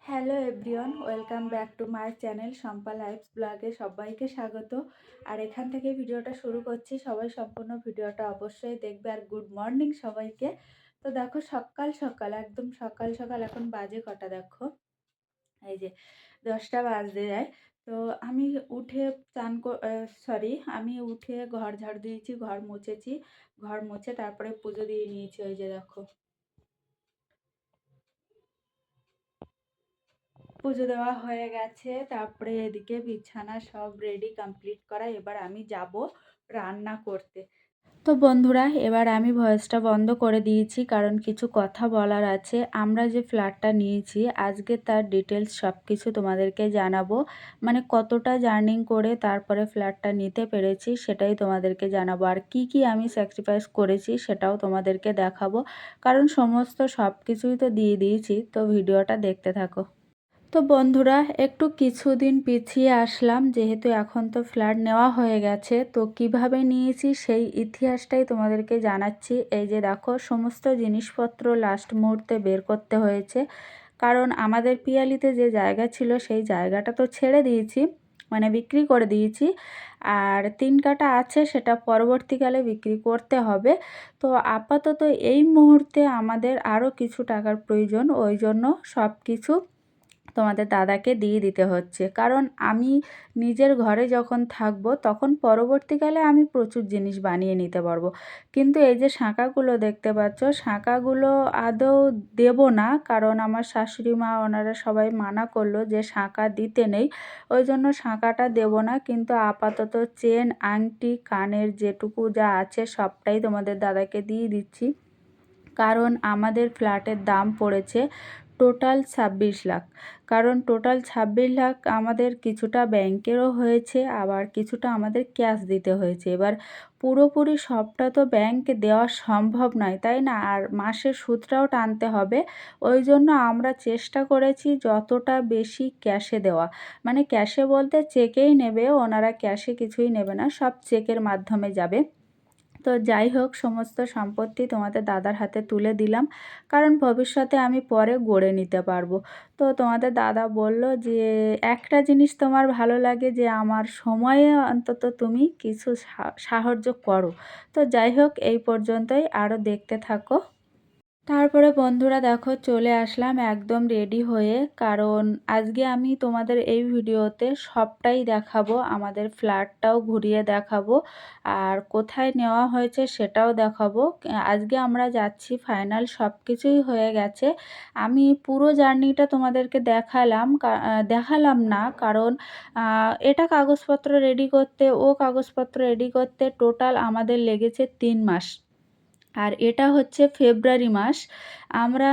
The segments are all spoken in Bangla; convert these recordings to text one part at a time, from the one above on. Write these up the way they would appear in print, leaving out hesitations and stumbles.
Hello everyone, welcome back to my channel Shampa life's ব্লগে সবাইকে স্বাগত। আর এখান থেকে ভিডিওটা শুরু করছি। সবাই সম্পূর্ণ ভিডিওটা অবশ্যই দেখবে। আর গুড মর্নিং সবাইকে। তো দেখো সকাল সকাল একদম সকাল সকাল এখন বাজে কটা দেখো, এই যে 10টা বাজতে যায়। তো আমি উঠে আমি উঠে ঘর ঝাড় দিয়েছি, ঘর মুছেছি, ঘর মুছে তারপরে পুজো দিয়ে নিয়েছি। ওই যে দেখো পুজো দেওয়া হয়ে গেছে, তারপরে এদিকে বিছানা সব রেডি কমপ্লিট করা। এবার আমি যাব রান্না করতে। তো বন্ধুরা, এবার আমি ভয়েসটা বন্ধ করে দিয়েছি কারণ কিছু কথা বলার আছে। আমরা যে ফ্ল্যাটটা নিয়েছি আজকে তার ডিটেলস সব কিছু তোমাদেরকে জানাবো। মানে কতটা জার্নিং করে তারপরে ফ্ল্যাটটা নিতে পেরেছি সেটাই তোমাদেরকে জানাবো। আর কি কি আমি স্যাক্রিফাইস করেছি সেটাও তোমাদেরকে দেখাবো, কারণ সমস্ত সব কিছুই তো দিয়ে দিয়েছি। তো ভিডিওটা দেখতে থাকো। তো বন্ধুরা, একটু কিছুদিন পিছিয়ে আসলাম, যেহেতু এখন তো ফ্ল্যাট নেওয়া হয়ে গেছে। তো কিভাবে নিয়েছি সেই ইতিহাসটাই তোমাদেরকে জানাচ্ছি। এই যে দেখো, সমস্ত জিনিসপত্র লাস্ট মুহূর্তে বের করতে হয়েছে, কারণ আমাদের পিয়ালিতে যে জায়গা ছিল সেই জায়গাটা তো ছেড়ে দিয়েছি, মানে বিক্রি করে দিয়েছি। আর 3 কাঠা আছে, সেটা পরবর্তীকালে বিক্রি করতে হবে। তো আপাতত এই মুহূর্তে আমাদের আরও কিছু টাকার প্রয়োজন, ওই জন্য সব কিছু তোমাদের দাদাকে দিয়ে দিতে হচ্ছে। কারণ আমি নিজের ঘরে যখন থাকবো তখন পরবর্তীকালে আমি প্রচুর জিনিস বানিয়ে নিতে পারবো। কিন্তু এই যে শাঁখাগুলো দেখতে পাচ্ছ, শাঁখাগুলো আদৌ দেব না, কারণ আমার শাশুড়ি মা ওনারা সবাই মানা করলো যে শাঁখা দিতে নেই, ওই জন্য শাঁখাটা দেব না। কিন্তু আপাতত চেন, আংটি, কানের যেটুকু যা আছে সবটাই তোমাদের দাদাকে দিয়ে দিচ্ছি। কারণ আমাদের ফ্ল্যাটের দাম পড়েছে টোটাল 26 লাখ। কারণ টোটাল 26 লাখ আমাদের কিছুটা ব্যাংকেরও হয়েছে, আবার কিছুটা আমাদের ক্যাশ দিতে হয়েছে। এবার পুরোপুরি সবটা তো ব্যাংক দেওয়া সম্ভব নয়, তাই না? আর মাসের সুদটাও টানতে হবে। ওই জন্য আমরা চেষ্টা করেছি যতটা বেশি ক্যাশে দেওয়া, মানে ক্যাশে বলতে চেকেই নেবে ওনারা, ক্যাশে কিছুই নেবে না, সব চেকের মাধ্যমে যাবে। তো যাই হোক, সমস্ত সম্পত্তি তোমাদের দাদার হাতে তুলে দিলাম, কারণ ভবিষ্যতে আমি পরে গড়ে নিতে পারবো। তো তোমাদের দাদা বলল যে একটা জিনিস তোমার ভালো লাগে, যে আমার সময়ে অন্তত তুমি কিছু সাহায্য করো। তো যাই হোক, এই পর্যন্তই, আরও দেখতে থাকো। তারপরে বন্ধুরা দেখো, চলে আসলাম একদম রেডি হয়ে, কারণ আজকে আমি তোমাদের এই ভিডিওতে সবটাই দেখাবো, আমাদের ফ্ল্যাটটাও ঘুরিয়ে দেখাবো, আর কোথায় নেওয়া হয়েছে সেটাও দেখাবো। আজকে আমরা যাচ্ছি, ফাইনাল সব কিছুই হয়ে গেছে। আমি পুরো জার্নিটা তোমাদেরকে দেখালাম না, কারণ এটা কাগজপত্র রেডি করতে, ও কাগজপত্র রেডি করতে টোটাল আমাদের লেগেছে 3 মাস। আর এটা হচ্ছে ফেব্রুয়ারি মাস। আমরা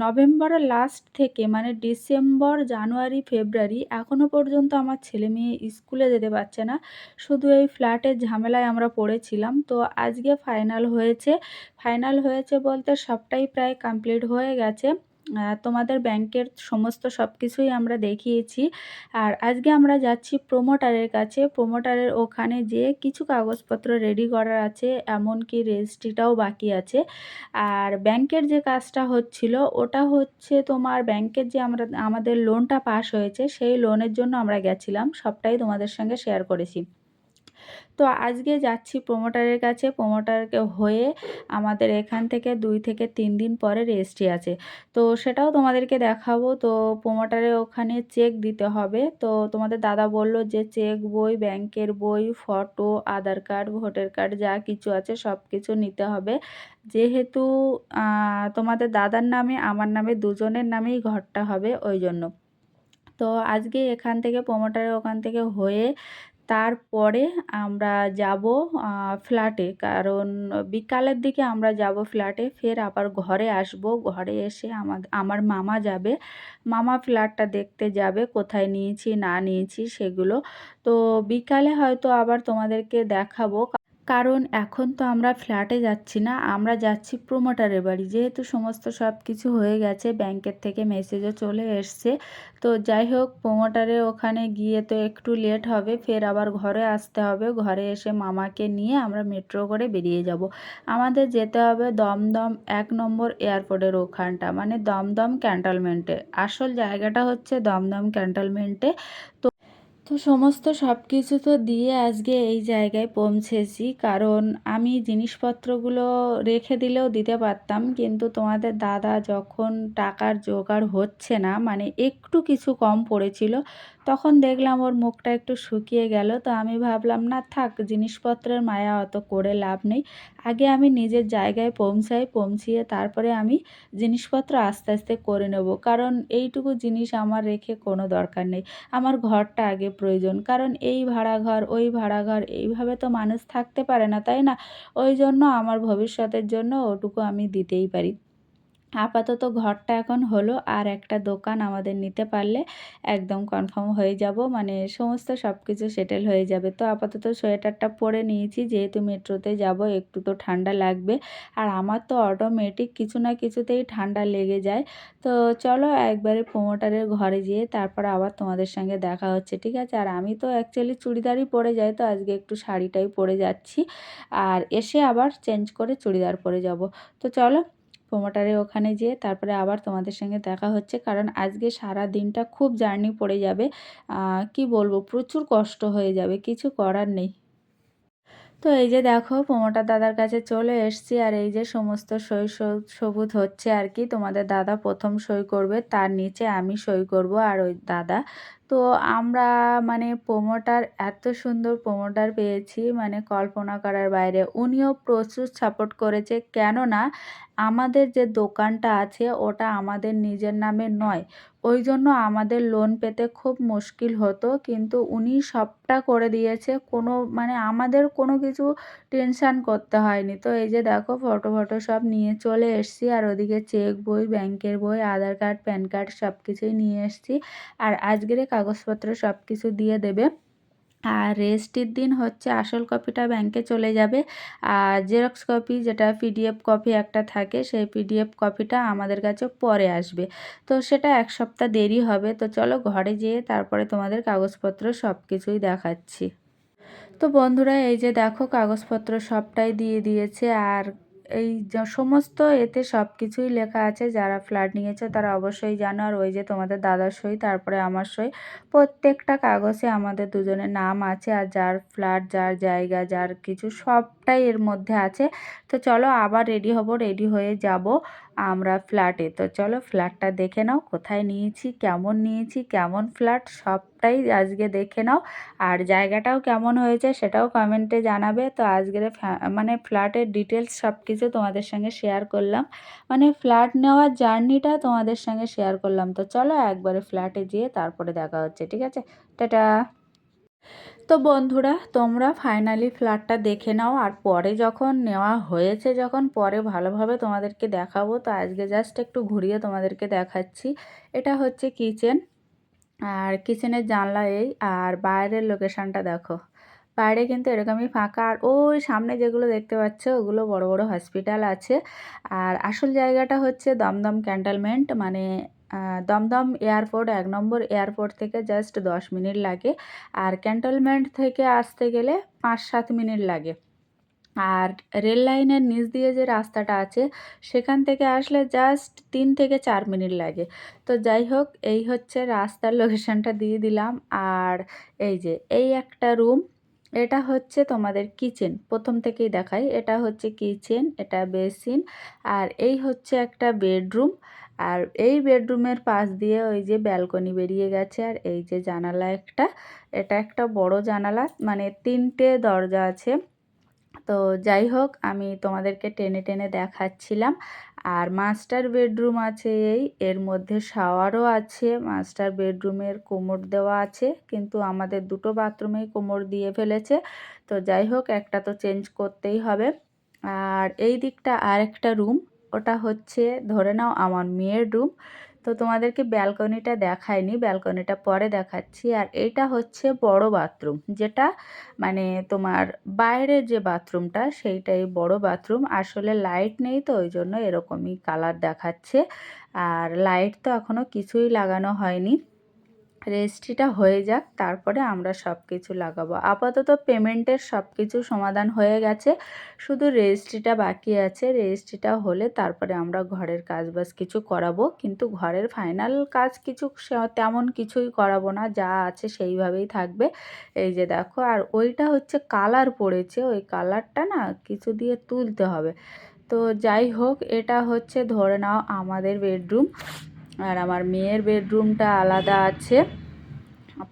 নভেম্বরের লাস্ট থেকে, মানে ডিসেম্বর, জানুয়ারি, ফেব্রুয়ারি, এখনও পর্যন্ত আমার ছেলে মেয়ে স্কুলে যেতে পারছে না। শুধু এই ফ্ল্যাটের ঝামেলায় আমরা পড়েছিলাম। তো আজকে ফাইনাল হয়েছে। ফাইনাল হয়েছে বলতে সবটাই প্রায় কমপ্লিট হয়ে গেছে। তোমাদের ব্যাংকের সমস্ত সব কিছুই আমরা দেখিয়েছি। আর আজকে আমরা যাচ্ছি প্রমোটারের কাছে। প্রমোটারের ওখানে যেয়ে কিছু কাগজপত্র রেডি করার আছে, এমনকি রেজিস্ট্রিটাও বাকি আছে। আর ব্যাংকের যে কাজটা হচ্ছিল ওটা হচ্ছে তোমার ব্যাংকের যে আমাদের লোনটা পাস হয়েছে সেই লোনের জন্য আমরা গেছিলাম, সবটাই তোমাদের সঙ্গে শেয়ার করেছি। তো আজকে যাচ্ছি প্রমোটারের কাছে। প্রমোটারকে হয়ে আমাদের এখান থেকে 2 থেকে 3 দিন পরে রেজিস্ট্রি আছে, তো সেটাও তোমাদেরকে দেখাবো। তো প্রমোটারের ওখানে চেক দিতে হবে। তো তোমাদের দাদা বলল যে চেক বই, ব্যাংকের বই, ফটো, আধার কার্ড, ভোটার কার্ড যা কিছু আছে সব কিছু নিতে হবে, যেহেতু তোমাদের দাদার নামে আমার নামে দুজনের নামেই ঘরটা হবে, ওই জন্য। তো আজকে এখান থেকে প্রমোটারের ওখান থেকে হয়ে তারপরে আমরা যাব ফ্ল্যাটে, কারণ বিকালের দিকে আমরা যাব ফ্ল্যাটে, ফের আবার ঘরে আসব। ঘরে এসে আমার মামা যাবে, মামা ফ্ল্যাটটা দেখতে যাবে, কোথায় নিয়েছি না নিয়েছি সেগুলো। তো বিকালে হয়তো আবার তোমাদেরকে দেখাবো, কারণ এখন তো আমরা ফ্ল্যাটে যাচ্ছি না, আমরা যাচ্ছি প্রমোটারের বাড়ি। যেহেতু সমস্ত সব কিছু হয়ে গেছে, ব্যাংকের থেকে মেসেজও চলে এসছে। তো যাই হোক, প্রমোটারে ওখানে গিয়ে তো একটু লেট হবে, ফের আবার ঘরে আসতে হবে। ঘরে এসে মামাকে নিয়ে আমরা মেট্রো করে বেরিয়ে যাব। আমাদের যেতে হবে দমদম 1 নম্বর এয়ারপোর্টের ওখানটা, মানে দমদম ক্যান্টনমেন্টে। আসল জায়গাটা হচ্ছে দমদম ক্যান্টনমেন্টে। তো সমস্ত সব কিছু তো দিয়ে আজকে এই জায়গায় পৌঁছেছি, কারণ আমি জিনিসপত্রগুলো রেখে দিলেও দিতে পারতাম, কিন্তু তোমাদের দাদা যখন টাকার জোগাড় হচ্ছে না, মানে একটু কিছু কম পড়েছিল, তখন দেখলাম ওর মুখটা একটু শুকিয়ে গেল। তো আমি ভাবলাম না থাক, জিনিসপত্রের মায়া অত করে লাভ নেই, আগে আমি নিজের জায়গায় পৌঁছাই, পৌঁছিয়ে তারপরে আমি জিনিসপত্র আস্তে আস্তে করে নেব। কারণ এইটুকু জিনিস আমার রেখে কোনো দরকার নেই। আমার ঘরটা আগে প্রয়োজন, কারণ এই ভাড়া ঘর ওই ভাড়া ঘর এইভাবে তো মানুষ থাকতে পারে না, তাই না? ওই জন্য আমার ভবিষ্যতের জন্য ওটুকু আমি দিতেই পারি। আপাতত ঘরটা এখন হলো, আর একটা দোকান আমাদের নিতে পারলে একদম কনফার্ম হয়ে যাব, মানে সমস্ত সব কিছু সেটেল হয়ে যাবে। তো আপাতত সোয়েটারটা পরে নিয়েছি, যেহেতু মেট্রোতে যাব, একটু তো ঠান্ডা লাগবে। আর আমার তো অটোমেটিক কিছু না কিছুতেই ঠান্ডা লেগে যায়। তো চলো একবারে প্রমোটারের ঘরে যেয়ে তারপর আবার তোমাদের সঙ্গে দেখা হচ্ছে, ঠিক আছে? আর আমি তো অ্যাকচুয়ালি চুড়িদারই পরে যাই, তো আজকে একটু শাড়িটাই পরে যাচ্ছি, আর এসে আবার চেঞ্জ করে চুড়িদার পরে যাব। তো চলো প্রমোটারে ওখানে যেয়ে তারপরে আবার তোমাদের সঙ্গে দেখা হচ্ছে, কারণ আজকে সারা দিনটা খুব জার্নি পড়ে যাবে। কি বলবো, প্রচুর কষ্ট হয়ে যাবে, কিছু করার নেই। তো এই যে দেখো, প্রমোটার দাদার কাছে চলে এসেছি, আর এই যে সমস্ত সই সবুত হচ্ছে আর কি। তোমাদের দাদা প্রথম সই করবে, তার নিচে আমি সই করব আর ওই দাদা। তো আমরা মানে প্রমোটার, এত সুন্দর প্রমোটার পেয়েছি, মানে কল্পনা করার বাইরে। উনিও প্রচুর সাপোর্ট করেছে, কেননা আমাদের যে দোকানটা আছে ওটা আমাদের নিজের নামে নয়, ওই জন্য আমাদের লোন পেতে খুব মুশকিল হতো, কিন্তু উনি সবটা করে দিয়েছে, কোনো মানে আমাদের কোনো কিছু টেনশান করতে হয়নি। তো এই যে দেখো, ফটো সব নিয়ে চলে এসেছি, আর ওদিকে চেক বই, ব্যাংকের বই, আধার কার্ড, প্যান কার্ড সব কিছুই নিয়ে এসেছি। আর আজকের কাগজপত্র সব কিছু দিয়ে দেবে। আর রেজিস্ট্রির দিন হচ্ছে আসল কপিটা ব্যাংকে চলে যাবে, আর জেরক্স কপি, যেটা পিডিএফ কপি একটা থাকে, সেই পিডিএফ কপিটা আমাদের কাছে পরে আসবে। তো সেটা 1 সপ্তাহ দেরি হবে। তো চলো ঘরে যেয়ে তারপরে তোমাদের কাগজপত্র সব কিছুই দেখাচ্ছি। তো বন্ধুরা, এই যে দেখো, কাগজপত্র সবটাই দিয়ে দিয়েছে, আর এই সমস্ত এতে সব কিছুই লেখা আছে। যারা ফ্ল্যাট নিয়েছে তারা অবশ্যই জানো। আর ওই যে তোমাদের দাদার সই, তারপরে আমার সই, প্রত্যেকটা কাগজে আমাদের দুজনের নাম আছে, আর যার ফ্ল্যাট, যার জায়গা, যার কিছু সবটাই এর মধ্যে আছে। তো চলো আবার রেডি হব, রেডি হয়ে যাব আমরা ফ্ল্যাটে। তো চলো ফ্ল্যাটটা দেখে নাও, কোথায় নিয়েছি, কেমন ফ্ল্যাট, সবটাই আজকে দেখে নাও। আর জায়গাটাও কেমন হয়েছে সেটাও কমেন্টে জানাবে। তো আজকের মানে ফ্ল্যাটের ডিটেলস সব কিছু তোমাদের সঙ্গে শেয়ার করলাম, মানে ফ্ল্যাট নেওয়ার জার্নিটা তোমাদের সঙ্গে শেয়ার করলাম। তো চলো একবারে ফ্ল্যাটে যেয়ে তারপরে দেখা হচ্ছে, ঠিক আছে? টাটা। তো বন্ধুরা, তোমরা ফাইনালি ফ্ল্যাটটা দেখে নাও, আর পরে যখন নেওয়া হয়েছে, যখন পরে ভালোভাবে তোমাদেরকে দেখাবো। তো আজকে জাস্ট একটু ঘুরিয়ে তোমাদেরকে দেখাচ্ছি। এটা হচ্ছে কিচেন, আর কিচেনের জানলা এই, আর বাইরের লোকেশনটা দেখো। বাইরে কিন্তু এরকমই ফাঁকা, আর ওই সামনে যেগুলো দেখতে পাচ্ছ ওগুলো বড় বড় হসপিটাল আছে। আর আসল জায়গাটা হচ্ছে দমদম ক্যান্টনমেন্ট, মানে দমদম এয়ারপোর্ট, 1 নম্বর এয়ারপোর্ট থেকে জাস্ট 10 মিনিট লাগে, আর ক্যান্টনমেন্ট থেকে আসতে গেলে 5-7 মিনিট লাগে। আর রেল লাইনের নিচ দিয়ে যে রাস্তাটা আছে, সেখান থেকে আসলে জাস্ট 3 থেকে 4 মিনিট লাগে। তো যাই হোক, এই হচ্ছে রাস্তার লোকেশনটা দিয়ে দিলাম। আর এই যে এই একটা রুম, এটা হচ্ছে তোমাদের কিচেন, প্রথম থেকেই দেখাই। এটা হচ্ছে কিচেন, এটা বেসিন, আর এই হচ্ছে একটা বেডরুম। আর এই বেডরুমের পাশ দিয়ে ওই যে ব্যালকনি বেরিয়ে গেছে, আর এই যে জানালা একটা, এটা একটা বড় জানালা, মানে 3টে দরজা আছে। তো যাই হোক, আমি তোমাদেরকে টেনে টেনে দেখাচ্ছিলাম। আর মাস্টার বেডরুম আছে এই, এর মধ্যে শাওয়ারও আছে। মাস্টার বেডরুমের কোমর দেওয়া আছে, কিন্তু আমাদের দুটো বাথরুমেই কোমর দিয়ে ফেলেছে। তো যাই হোক, একটা তো চেঞ্জ করতেই হবে। আর এই দিকটা আর একটা রুম, ওটা হচ্ছে ধরে নাও আমার মেয়ের রুম। তো তোমাদেরকে ব্যালকনিটা দেখাইনি, ব্যালকনিটা পরে দেখাচ্ছি। আর এইটা হচ্ছে বড় বাথরুম, যেটা মানে তোমার বাইরের যে বাথরুমটা সেইটাই বড় বাথরুম। আসলে লাইট নেই তো ওই জন্য এরকমই কালার দেখাচ্ছে। আর লাইট তো এখনও কিছুই লাগানো হয়নি, রেজিস্ট্রিটা হয়ে যাক তারপরে আমরা সব কিছু লাগাবো। আপাতত পেমেন্টের সব কিছু সমাধান হয়ে গেছে, শুধু রেজিস্ট্রিটা বাকি আছে। রেজিস্ট্রিটা হলে তারপরে আমরা ঘরের কাজবাজ কিছু করাবো, কিন্তু ঘরের ফাইনাল কাজ কিছু তেমন কিছুই করাবো না, যা আছে সেইভাবেই থাকবে। এই যে দেখো, আর ওইটা হচ্ছে কালার পড়েছে, ওই কালারটা না কিছু দিয়ে তুলতে হবে। তো যাই হোক, এটা হচ্ছে ধরে নাও আমাদের বেডরুম, আর আমার মেয়ের বেডরুমটা আলাদা আছে।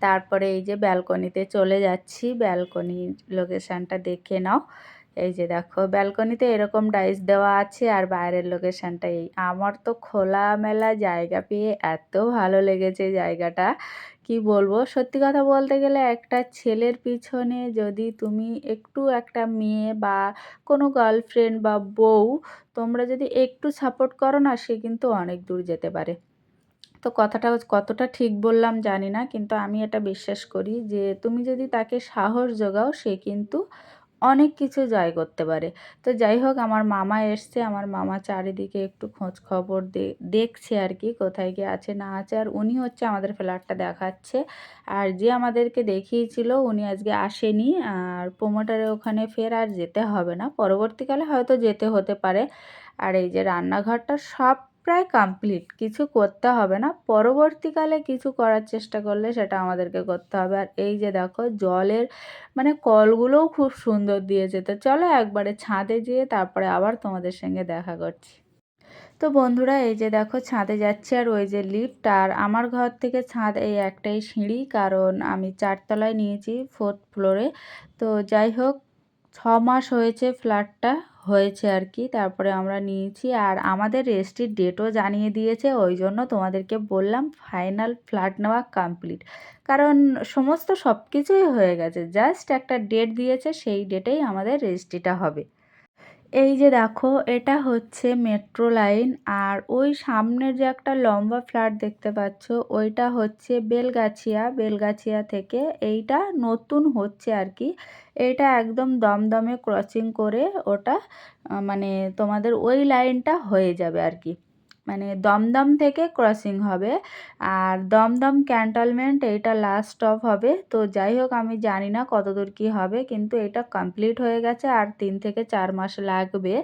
তারপরে এই যে ব্যালকনিতে চলে যাচ্ছি, ব্যালকনির লোকেশানটা দেখে নাও। এই যে দেখো, ব্যালকনিতে এরকম ডাইস দেওয়া আছে, আর বাইরের লোকেশানটা এই। আমার তো খোলামেলা জায়গা পেয়ে এত ভালো লেগেছে জায়গাটা, কি বলবো। সত্যি কথা বলতে গেলে একটা ছেলের পিছনে যদি তুমি একটু, একটা মেয়ে বা কোনো গার্লফ্রেন্ড বা বউ, তোমরা যদি একটু সাপোর্ট করো না, সে কিন্তু অনেক দূর যেতে পারে। তো কথাটা কতটা ঠিক বললাম জানি না, কিন্তু আমি এটা বিশ্বাস করি যে তুমি যদি তাকে সাহস জোগাও, সে কিন্তু অনেক কিছু জয় করতে পারে। তো যাই হোক, আমার মামা এসছে, আমার মামা চারিদিকে একটু খোঁজ খবর দেখছে আর কি, কোথায় কি আছে না আছে। আর উনি হচ্ছে আমাদের ফ্ল্যাটটা দেখাচ্ছে। আর যে আমাদেরকে দেখিয়েছিল উনি আজকে আসেনি, আর প্রোমোটারে ওখানে ফের আর যেতে হবে না, পরবর্তীকালে হয়তো যেতে হতে পারে। আর এই যে রান্নাঘরটা সব প্রায় কমপ্লিট, কিছু করতে হবে না, পরবর্তীকালে কিছু করার চেষ্টা করলে সেটা আমাদেরকে করতে হবে। আর এই যে দেখো, জলের মানে কলগুলোও খুব সুন্দর দিয়েছে। তো চলো একবারে ছাদে যেয়ে তারপরে আবার তোমাদের সঙ্গে দেখা করছি। তো বন্ধুরা, এই যে দেখো ছাদে যাচ্ছে, আর ওই যে লিফট, আর আমার ঘর থেকে ছাদ এই একটাই সিঁড়ি, কারণ আমি 4তলায় নিয়েছি, 4th ফ্লোরে। তো যাই হোক, 6 মাস হয়েছে ফ্ল্যাটটা হয়েছে আর কি, তারপরে আমরা নিয়েছি। আর আমাদের রেজিস্ট্রির ডেটও জানিয়ে দিয়েছে, ওই জন্য তোমাদেরকে বললাম ফাইনাল ফ্ল্যাট নেওয়া কমপ্লিট, কারণ সমস্ত সব কিছুই হয়ে গেছে, জাস্ট একটা ডেট দিয়েছে, সেই ডেটেই আমাদের রেজিস্ট্রিটা হবে। এই যে দেখো, এটা হচ্ছে মেট্রো লাইন, আর ওই সামনের যে একটা লম্বা ফ্ল্যাট দেখতে পাচ্ছ, ওইটা হচ্ছে বেলগাছিয়া। বেলগাছিয়া থেকে এইটা নতুন হচ্ছে আর কি, এইটা একদম দমদমে ক্রসিং করে ওটা মানে তোমাদের ওই লাইনটা হয়ে যাবে আর কি, মানে দমদম থেকে ক্রসিং হবে। আর দমদম ক্যান্টনমেন্ট এইটা লাস্ট স্টপ হবে। তো যাই হোক, আমি জানি না কতদূর কি হবে, কিন্তু এটা কমপ্লিট হয়ে গেছে, আর 3 থেকে 4 মাস লাগবে।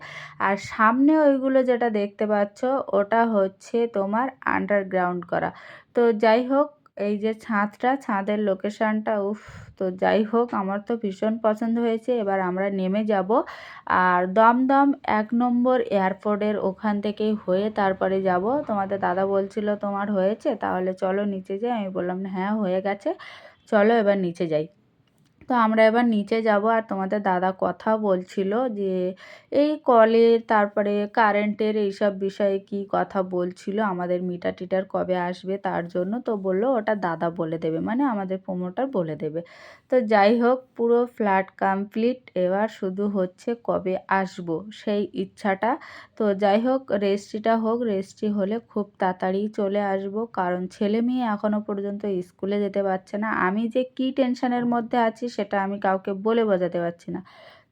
আর সামনে ওইগুলো যেটা দেখতে পাচ্ছ, ওটা হচ্ছে তোমার আন্ডারগ্রাউন্ড করা। তো যাই হোক, এই যে ছাদটা, ছাদের লোকেশানটা, উফ। তো যাই হোক, আমার তো ভীষণ পছন্দ হয়েছে। এবার আমরা নেমে যাব, আর দমদম 1 নম্বর এয়ারপোর্টের ওখান থেকেই হয়ে তারপরে যাব। তোমাদের দাদা বলছিল তোমার হয়েছে, তাহলে চলো নিচে যাই। আমি বললাম হ্যাঁ হয়ে গেছে, চলো এবার নিচে যাই। তো আমরা এবার নিচে যাব, আর তোমাদের দাদা কথা বলছিল যে এই কলের, তারপরে কারেন্টের এইসব বিষয়ে কি কথা বলছিল, আমাদের মিটার টিটার কবে আসবে তার জন্য। তো বললো ওটা দাদা বলে দেবে, মানে আমাদের প্রমোটার বলে দেবে। তো যাই হোক, পুরো ফ্ল্যাট কমপ্লিট, এবার শুধু হচ্ছে কবে আসবো সেই ইচ্ছাটা। তো যাই হোক, রেজিস্ট্রিটা হোক, রেজিস্ট্রি হলে খুব তাড়াতাড়ি চলে আসব, কারণ ছেলে মেয়ে এখনও পর্যন্ত স্কুলে যেতে পারছে না। আমি যে কী টেনশনের মধ্যে আছি সেটা আমি কাউকে বলে বোঝাতে পারছি না।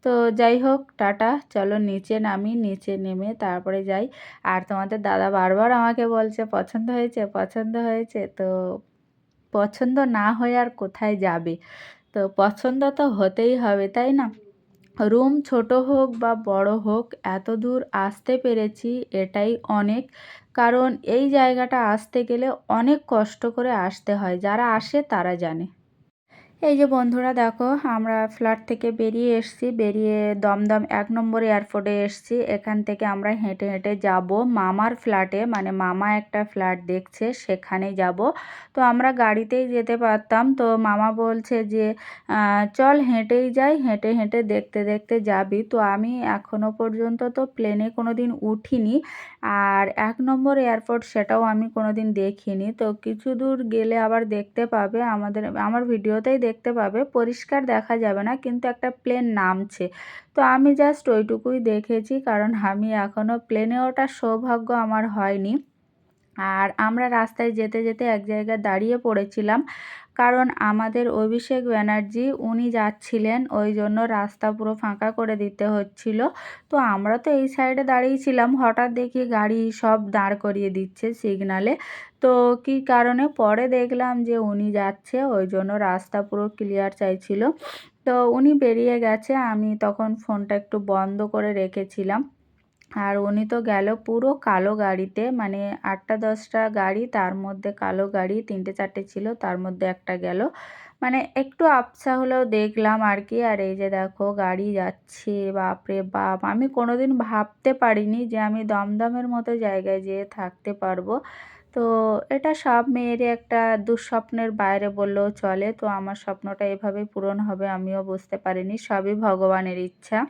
তো যাই হোক, টাটা, চলো নিচে নামি, নিচে নেমে তারপরে যাই। আর তোমাদের দাদা বারবার আমাকে বলছে পছন্দ হয়েছে, পছন্দ হয়েছে। তো পছন্দ না হয়ে আর কোথায় যাবে, তো পছন্দ তো হতেই হবে, তাই না? রুম ছোট হোক বা বড় হোক, এত দূর আসতে পেরেছি এটাই অনেক, কারণ এই জায়গাটা আসতে গেলে অনেক কষ্ট করে আসতে হয়, যারা আসে তারা জানে। এই যে বন্ধুরা দেখো, আমরা ফ্ল্যাট থেকে বেরিয়ে এসেছি, বেরিয়ে দমদম 1 নম্বর এয়ারপোর্টে এসেছি। এখান থেকে আমরা হেঁটে হেঁটে যাব মামার ফ্ল্যাটে, মানে মামা একটা ফ্ল্যাট দেখছে, সেখানে যাব। তো আমরা গাড়িতেই যেতে পারতাম, তো মামা বলছে যে চল হেঁটেই যাই, হেঁটে হেঁটে দেখতে দেখতে যাবি। তো আমি এখনও পর্যন্ত তো প্লেনে কোনো দিন উঠিনি, আর 1 নম্বর এয়ারপোর্ট সেটাও আমি কোনো দিন দেখিনি। তো কিছু দূর গেলে আবার দেখতে পাবে, আমার ভিডিওতেই দেখতে পাবে, পরিষ্কার দেখা যাবে না, কিন্তু একটা প্লেন নামছে। তো আমি জাস্ট ওইটুকুই দেখেছি, কারণ আমি এখনও প্লেনে ওঠার সৌভাগ্য আমার হয়নি। আর আমরা রাস্তায় যেতে যেতে এক জায়গায় দাঁড়িয়ে পড়েছিলাম, কারণ আমাদের অভিষেক ব্যানার্জি উনি যাচ্ছিলেন, ওই জন্য রাস্তা পুরো ফাঁকা করে দিতে হচ্ছিল। তো আমরা তো এই সাইডে দাঁড়িয়েছিলাম, হঠাৎ দেখি গাড়ি সব দাঁড় করিয়ে দিচ্ছে সিগনালে। তো কী কারণে পরে দেখলাম যে উনি যাচ্ছে, ওই জন্য রাস্তা পুরো ক্লিয়ার চাইছিল। তো উনি বেরিয়ে গেছে, আমি তখন ফোনটা একটু বন্ধ করে রেখেছিলাম। আর উনি তো গেল পুরো কালো গাড়িতে, মানে ৮টা ১০টা গাড়ি, তার মধ্যে কালো গাড়ি ৩টে ৪টে ছিল, তার মধ্যে একটা গেল। মানে একটু আবছা হলেও দেখলাম আর কি। আর এই যে দেখো গাড়ি যাচ্ছে, বাপরে বাপ! আমি কোনোদিন ভাবতে পারিনি যে আমি দমদমের মতো জায়গায় যেয়ে থাকতে পারবো। তো এটা সব মেয়েরই একটা দুঃস্বপ্নের বাইরে বললেও চলে। তো আমার স্বপ্নটা এভাবেই পূরণ হবে আমিও বুঝতে পারিনি, সবই ভগবানের ইচ্ছা।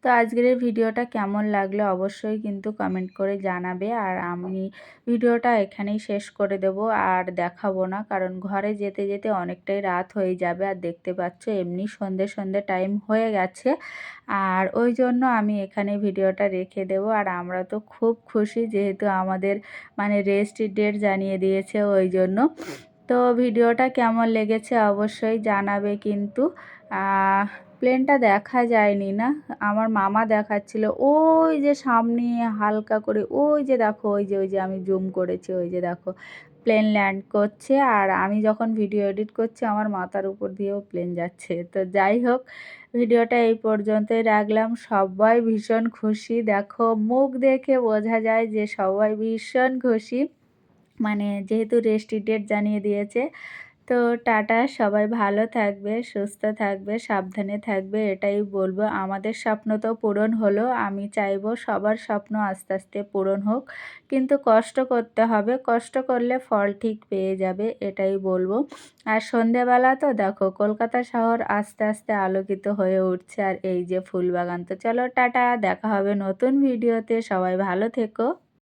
তো আজকের এই ভিডিওটা কেমন লাগলো অবশ্যই কিন্তু কমেন্ট করে জানাবে। আর আমি ভিডিওটা এখানেই শেষ করে দেব, আর দেখাবো না, কারণ ঘরে যেতে যেতে অনেকটাই রাত হয়ে যাবে। আর দেখতে পাচ্ছ এমনি সন্ধে সন্ধে টাইম হয়ে গেছে, আর ওই জন্য আমি এখানে ভিডিওটা রেখে দেব। আর আমরা তো খুব খুশি, যেহেতু আমাদের মানে রেস্ট ডেট জানিয়ে দিয়েছে ওই জন্য। তো ভিডিওটা কেমন লেগেছে অবশ্যই জানাবে কিন্তু। আহ প্লেনটা দেখা যায়নি না, আমার মামা দেখাচ্ছিল ওই যে সামনে হালকা করে, ওই যে দেখো, ওই যে আমি জুম করেছি, ওই যে দেখো প্লেন ল্যান্ড করছে। আর আমি যখন ভিডিও এডিট করছি আমার মাথার উপর দিয়েও প্লেন যাচ্ছে। তো যাই হোক, ভিডিওটা এই পর্যন্তই রাখলাম। সবাই ভীষণ খুশি, দেখো মুখ দেখে বোঝা যায় যে সবাই ভীষণ খুশি, মানে যেহেতু রেস্ট ডেট জানিয়ে দিয়েছে। তো টাটা, সবাই ভালো থাকবে, সুস্থ থাকবে, সাবধানে থাকবে, এটাই বলবো। আমাদের স্বপ্ন তো পূরণ হলো, আমি চাইবো সবার স্বপ্ন আস্তে আস্তে পূরণ হোক, কিন্তু কষ্ট করতে হবে, কষ্ট করলে ফল ঠিক পেয়ে যাবে, এটাই বলবো। আর সন্ধেবেলা তো দেখো কলকাতা শহর আস্তে আস্তে আলোকিত হয়ে উঠছে, আর এই যে ফুলবাগান। তো চলো টাটা, দেখা হবে নতুন ভিডিওতে, সবাই ভালো থেকো।